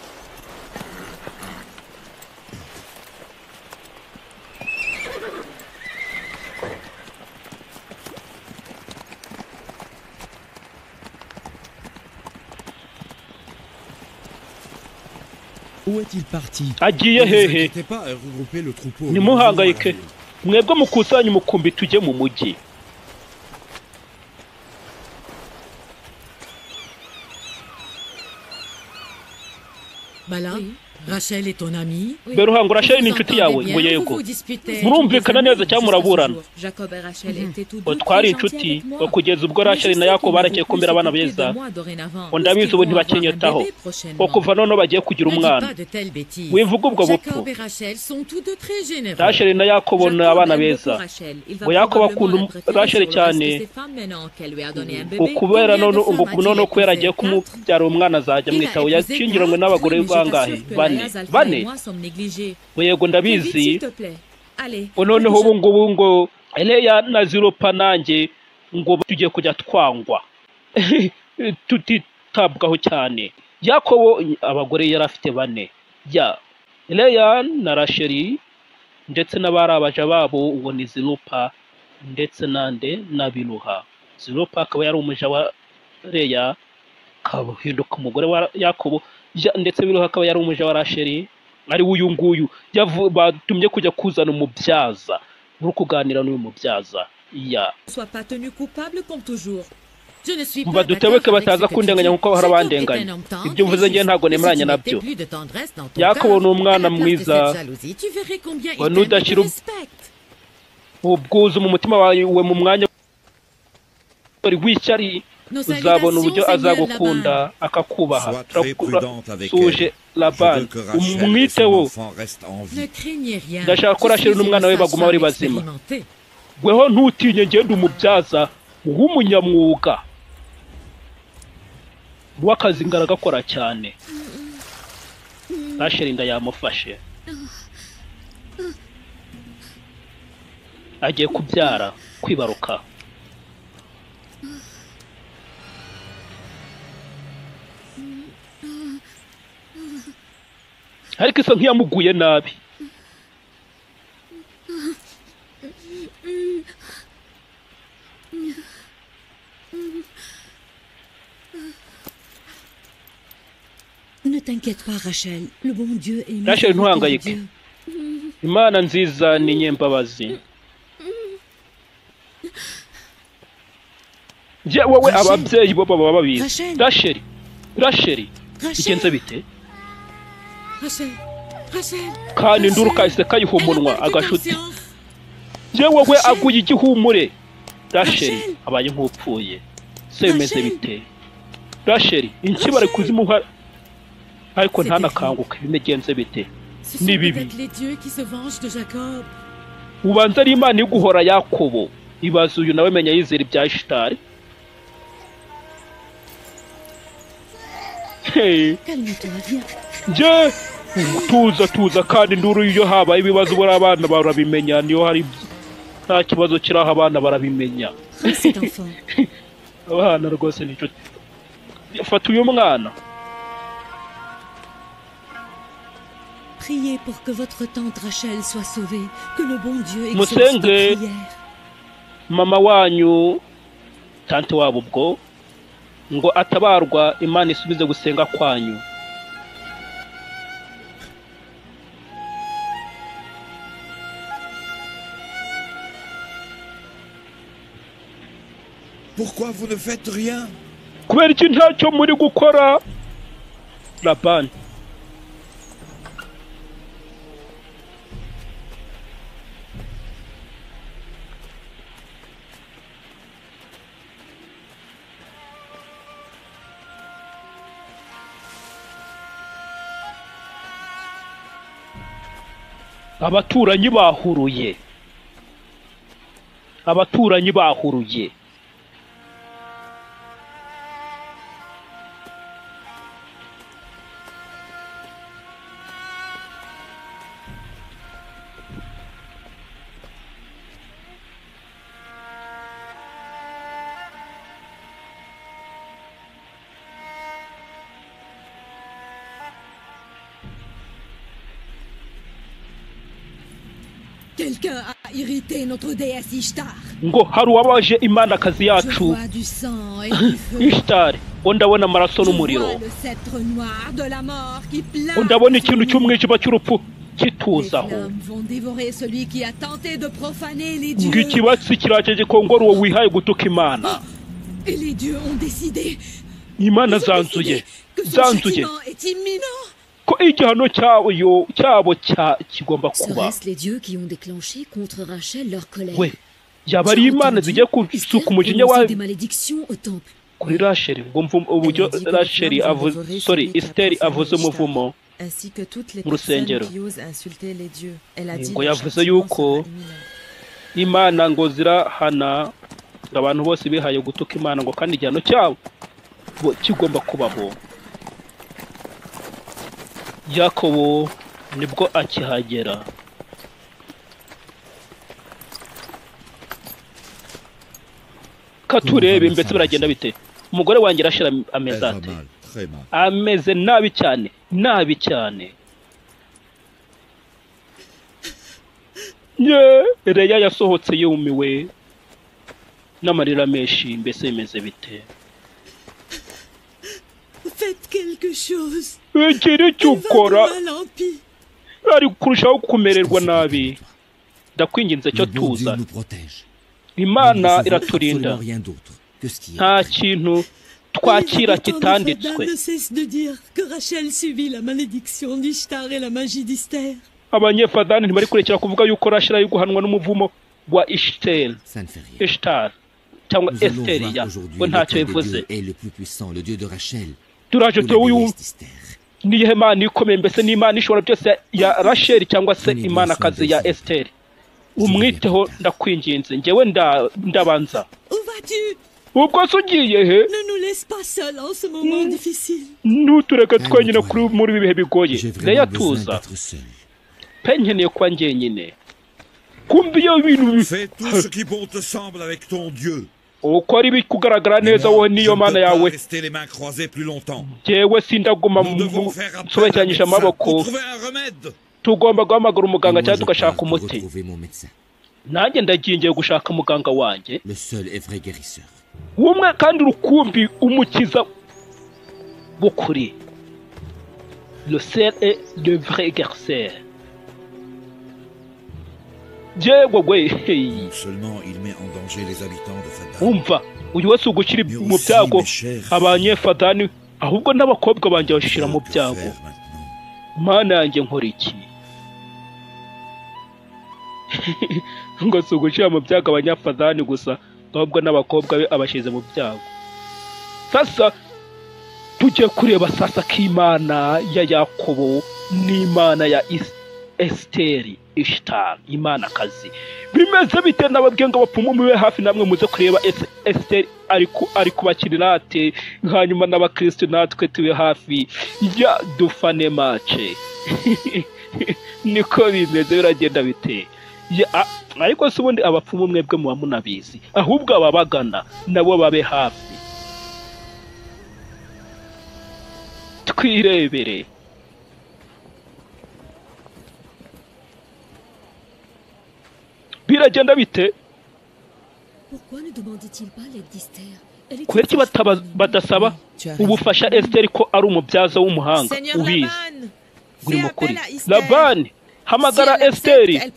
J: Où est-il parti?
A: agiye hehe nimuhangayike mwebwe mukusanya umukumbi tujye mu mujyi
K: Bala, Rachel est ton amie?
A: Beruhango Rachel ni inshuti yawe ngo yego murumvikana neza cyangwa muraburana twari inshuti kugeza ubwo Rachel na Yakobo barakeye kumbera abana beza ngo ndabizi ubu ntibakenyetaho ko kuva none bagiye kugira umwana wivuga ubwo bupfu Rachel na Yakobo ni abana beza ngo Yakobo akunda Rachel cyane ukubera none ko yaragiye kumubyara umwana azajya mwitaho yakingiranywe n'abagore bangahe bane yego ndabizi noneho ubu ngubu ngo Eleya na Zilopa nanjye ngo tugiye kujya twangwa tutitabwaho cyane Yakobo abagore yari afite bane ya Eleya na Rachel ndetse n'abarabaja babo uwo ni Zilopa ndetse nande na Biluha Zilopa akaba yari umuja wa Leya kabuhinduka umugore wa Yakobo ndetse Biluha akaba yari umuja wa Rachel ari uyu nguyu batumye kujya kuzana umubyaza uri kuganira n'uyu mubyaza ya mba duteweke bataza kundenganya nkuko hari abandenganya ibyo mvuze ngiye ntabwo nemeranya nabyo Yakobo ni umwana mwiza nudashyira ubwuzu mu mutima wawe mu mwanya w'ishyari uzabona uburyo azagukunda akakubaha tuje Labani umwiteho ndashaka ko Rachel n'umwana we baguma bari bazima gweho ntutinye ngende umubyaza w'umunyamwuga w'akazi ngaragakora cyane Rachel inda yamufashe agiye kubyara kwibaruka ariko isa nk'iyamuguye nabi
K: Ne t'inquiète pas, Rachel. Le bon Dieu est
A: Rachel ntuhangayike Imana nziza ni nyembabazi je wowe ababyeyi bo baba babizi Rachel igenze bite kandi nduru kahise kayiha umunwa agashuti je wowe aguye igihumure Rachel abaye nk'upfuye se bimeze bite Rachel inkibare kuzimuha ariko ntanakanguka bimegenze bite ni bibi ubanza ari Imana iguhora Yakobo ibaza uyu nawe menya yizera ibya Ishitari je tuza kandi nduru iyo habaye ibibazo buri abana barabimenya niyo hari nta kibazo kiraho abana barabimenya abana rwose ni inshuti fata uyu mwana
K: Priez pour que votre tante Rachel soit sauvée, que le bon Dieu exauce vos prières.
A: Mama wanyu tante wabo ubwo ngo atabarwa Imana isubize gusenga kwanyu.
E: Pourquoi vous ne faites rien?
A: Kubera iki ntacyo muri gukora? Labani abaturanyi bahuruye
K: Quelqu'un a irrité notre déesse Ishtar.
A: ngo hari uwabaje imanakazi yacu Ishtar, ndabona amaraso n'umuriro, ndabona ikintu cy'umwijima cy'urupfu kituzaho, ngo ikibatsi kiraje gikongora uwo wihaye gutuka Imana. Imana zanzuye ko igihano cyabo kigomba kuba. We yaba ari Imana zigiye kusuka umujinya wa kuri Rachel, ngo mvume uburyo Rachel avuze, sorry, Esther avuze umuvumo mu rusengero, ngo yavuze yuko Imana ngo zirahana abantu bose bihaye gutuka Imana, ngo kandi igihano cyabo kigomba kubaho. Yakobo nibwo akihagera, katurebe mbese biragenda bite. Umugore wanjye arashira ameze ate? Ameze nabi cyane. Reya yasohotse yumiwe n'amarira menshi, mbese bimeze bite?
K: Faites quelque chose.
A: Gira icyo ukora, ari kurushaho kumererwa nabi. Ndakwinginze cyo tuza, Imana iraturinda, nta kintu twakira kitanditswe. Abanyefadani ntibari kurekera kuvuga yuko Rachel ari guhanwa n'umuvumo wa Ishtar cyangwa Esther, we ntacyo bivuze. Turaje tuyu niye Imana ikomeye, mbese ni Imana ishobora byose ya Rachel cyangwa se Imana kazi ya Esther. Umwiteho ndakwinginze, ngewe ndabanza. Ubwo sugiye he? Nutureka twenyine kuri muri bihe bigoye. Reya tuza, penkeneye kwa ngenyine. Kumbi yo bintu uko ari bikugaragara neza wowe niyo Mana yawe. Jewe sindaguma nsobekeranyije amaboko, tugomba guhamagara umuganga cyangwa tugashaka umuti. Nanjye ndagiye gushaka muganga wanjye, umwe kandi rukumbi umukiza bukuri. Le seul est le vrai guérisseur.
E: Seulement il met en danger les habitants de Fadan.
A: Umva, uyu wese ugukiri mu byago abanyefadani, ahubwo n'abakobwa banjye bashira mu byago. Mana yanjye nkora iki? Ngo sugukira mu byago abanyefadani gusa, ahubwo n'abakobwa be abashize mu byago. Sasa tujye kureba sasa k'Imana ya Yakobo n'Imana ya Esther Ishtar, Imana kazi bimeze bite. N'ababwenga bapfumu mube hafi namwe muze kureba Esther ari kubakirira ate, hanyuma n'abakristo natwe tube hafi ya dufane mace. Niko bimeze biragenda bite. Ariko se ubundi abapfumu mwebwe muba munabizi, ahubwo ababagana nabo babe hafi. Twirebere. Biragenda bite? Kuki badasaba ubufasha Esther ko ari umubyaza w'umuhanga ubizi? Uri mukuri Labani, hamagara Esther,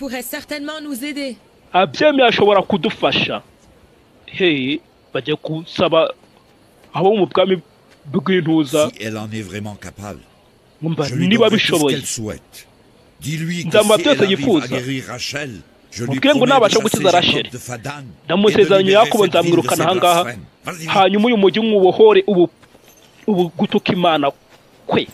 A: abyemeye ashobora kudufasha. Hey, bajye kusaba abo mu bwami bw'intuza. Niba bishoboye ndamutse yifuza, mubwiye ngo nabasha gukiza Rachel, ndamusezeranya Yakobo nzamwirukana ahangaha, hanyuma uyu mujyi mwubohore ubu gutuka Imana kwe.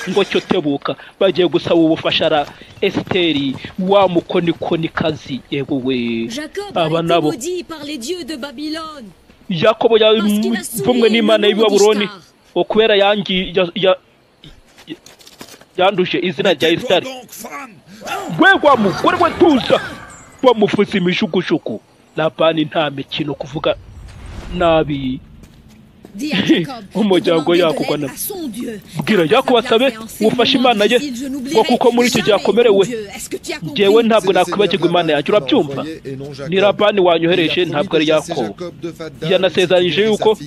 A: ngo cyo tebuka bagiye gusaba ubufasha ra Esiteri wa mukonikonikazi yewe aba nabo Yakobo yavumwe n'Imana y'i Babuloni okubera yanduje izina rya Esiteri gwegwa mugore we tuza bamufuza imishukushuku Labani nta mikino kuvuga nabi umuryango yakugwa na bwira Yakobo asabe ufashe Imana ye ngo kuko muri iki gihe akomerewe njyewe ntabwo nakwibagirwa Imana yanjye urabyumva ni Labani wanyohereje ntabwo ari Yakobo yanasezeranyije yuko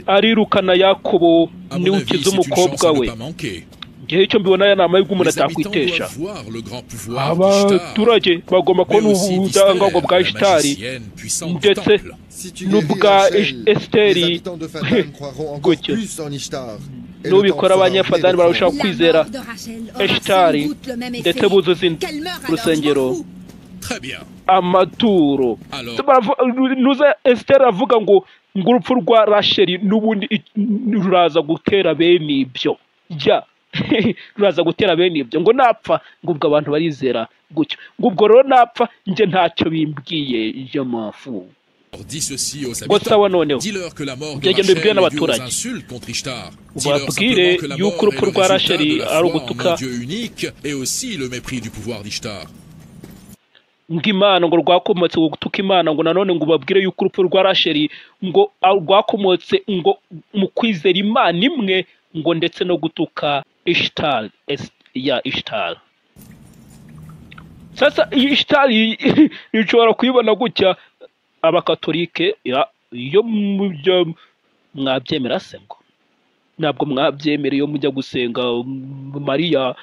A: arirukana Yakobo niwe ukiza umukobwa we igihe cyo mbibona ya nama y'umuntu atakwitesha abaturage bagomba kubona ubudahangarwa bwa Ishtari ndetse n'ubwa Esiteri gutyo n'ubikora abanyafadani barushaho kwizera Ishtari ndetse buzuza urusengero amaturo nuza Esiteri avuga ngo urupfu rwa Rasheli n'ubundi ruraza gutera bene ibyo ruraza gutera bene ibyo ngo napfa ngo ubwo abantu barizera gutyo ngo ubwo rero napfa nje ntacyo bimbwiye je m'en gusa noneho byagenda bibwira n'abaturage ubabwire yuko urupfu rwa Rasheli ari ugutuka ngo Imana ngo rwakomotse gutuka Imana ngo nanone ngo ubabwire yuko urupfu rwa Rasheli ngo rwakomotse ngo mu kwizera Imana imwe ngo ndetse no gutuka Ishtari sasa Ishtari nishobora kuyibona gutya abakatolike iyo mujya mwabyemera se ngo ntabwo mwabyemera iyo mujya gusenga Mariya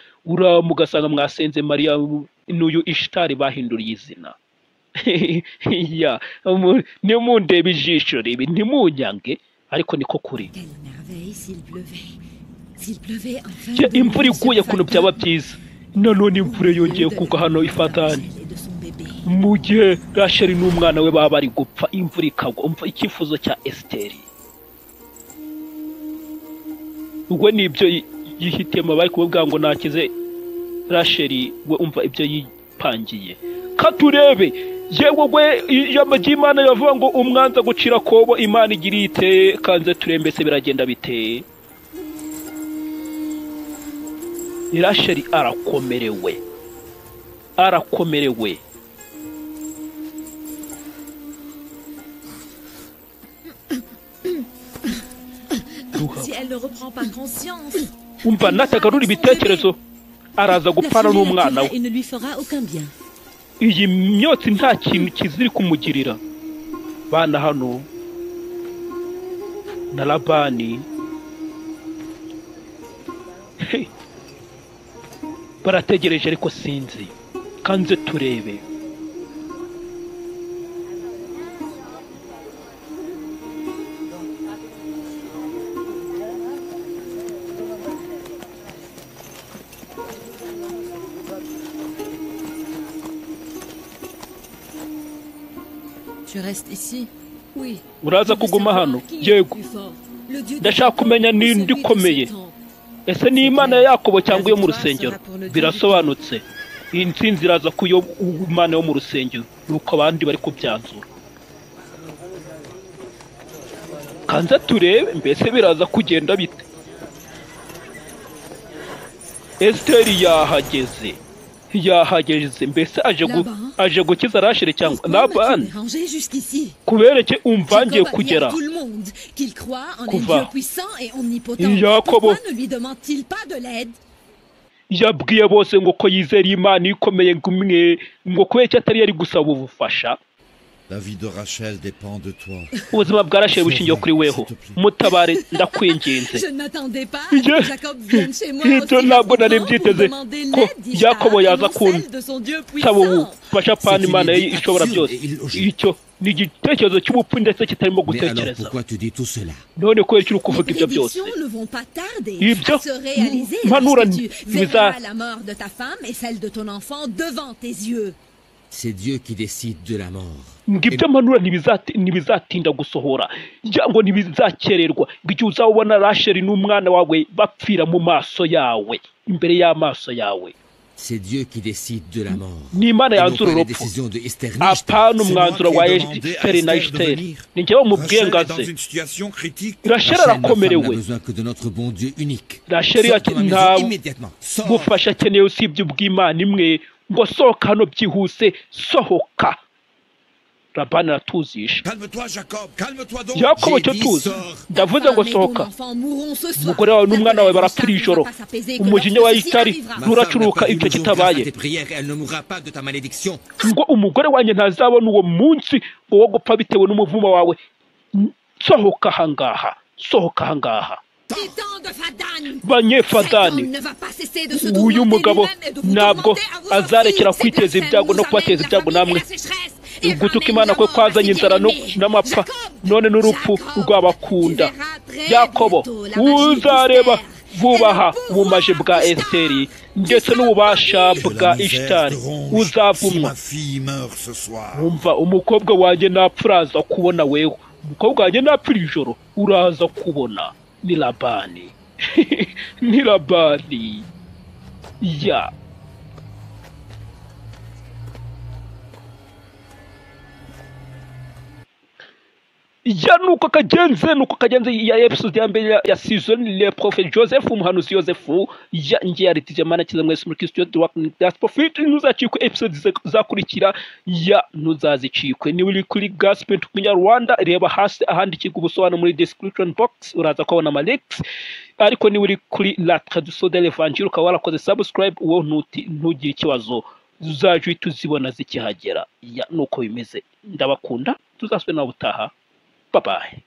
A: mugasanga mwasenze Mariya n'uyu Ishtari bahinduriye izina niyo mundeba ijisho ribi ntimunyange ariko niko kuri imvura iguye kuntu byaba byiza nanone imvura yongeye kugwa hano ifatani mu gihe Rasheli n'umwana we baba bari gupfa imvura ikagwa umva icyifuzo cya Esiteri ubwo nibyo yihitemo bari kuvuga ngo nakize Rasheli we umva ibyo yipangiye katurebe yewe we ijambo ry'Imana yavuga ngo umwanza gucira kobo Imana igira ite kanze turembese biragenda bite Rasheli arakomerewe umva natagarura ibitekerezo araza gupfana n'umwana we iyi myotsi nta kintu kiziri kumugirira bana hano na Labani barategereje ariko sinzi kanze turebe uraza kuguma hano yego ndashaka kumenya ninde ukomeye ese ni Imana ya Yakobo cyangwa yo mu rusengero birasobanutse iyi ntsinzi iraza ku Imana yo mu rusengero nuko abandi bari kubyanzura kanza turebe mbese biraza kugenda bite Esiteri yahageze mbese aje gukiza Rasheli cyangwa Labani kubereke umvangiye kugera kuva Yakobo yabwiye bose ngo ko yizera Imana ikomeye ngumwe ngo kubera atari yari gusaba ubufasha
E: La vie de Rachel dépend de toi.
A: ubuzima bwa Rasheli bushingiye kuri weho mutabare ndakwinginze ibyo ntabwo nari byiteze ko Yakobo yaza kunsaba ubufasha pani Imana ishobora byose icyo ni igitekerezo cy'ubupfu ndetse kitarimo gutekereza none kubera icyo uri kuvuga ibyo byose ibyo mpanura
D: C'est Dieu qui décide de la mort.
A: ngibyo mpanura ntibizatinda gusohora ngo ntibizakererwa ngo uzabona Rachel n'umwana wawe bapfira mu maso yawe imbere y'amaso yawe.
D: C'est Dieu qui décide de la mort.
A: Ni Imana yanzura urupfu apana umwanzuro wa Esther na Esther ni njyewe mubwiye ngaze Rachel arakomerewe. Rachel nta gufasha akeneye usibye ubw'Imana imwe ngo sohoka hano byihuse sohoka. Labani aratuzisha. Yakobo cyo tuzi ndavuze ngo sohoka umugore wawe n'umwana wawe barapfira ijoro umujinya wa Itari nturacuruka icyo kitabaye ngo umugore wanjye ntazabona uwo munsi wo gupfa bitewe n'umuvumo wawe. Sohoka hangaha sohoka hangaha. Banyefadani uyu mugabo ntabwo azarekera kwiteza ibyago no kubateza ibyago namwe. Gutuka Imana kwe kwazanye inzara n'amapfa none n'urupfu rw'abakunda. Yakobo uzareba vubaha ubumaje bwa Esteri ndetse n'ububasha bwa Ishtari uzavumwa. Umva umukobwa wanjye napfa uraza kubona wewe. Umukobwa wanjye napfira ijoro uraza kubona. Ni Labani. Ni Labani. Ya nuko kagenze ya episode ya mbere ya season le prophète Joseph umuhanuzi Joseph ya ngiye aritije mana kiza mwese muri Kristo Gospel Fit nuzacikwe episode zakurikira ya nuzazicikwe ni uri kuri Gospel Rwanda reba hasi ahandikirwa ubusobanuro muri description box uraza kubona ama links ariko ni uri kuri la traduction de l'évangile ukaba warakoze subscribe uwo ntugire ikibazo uzaje tuzibona zikihagera ya nuko bimeze ndabakunda tuzasubira na butaha. Bye-bye.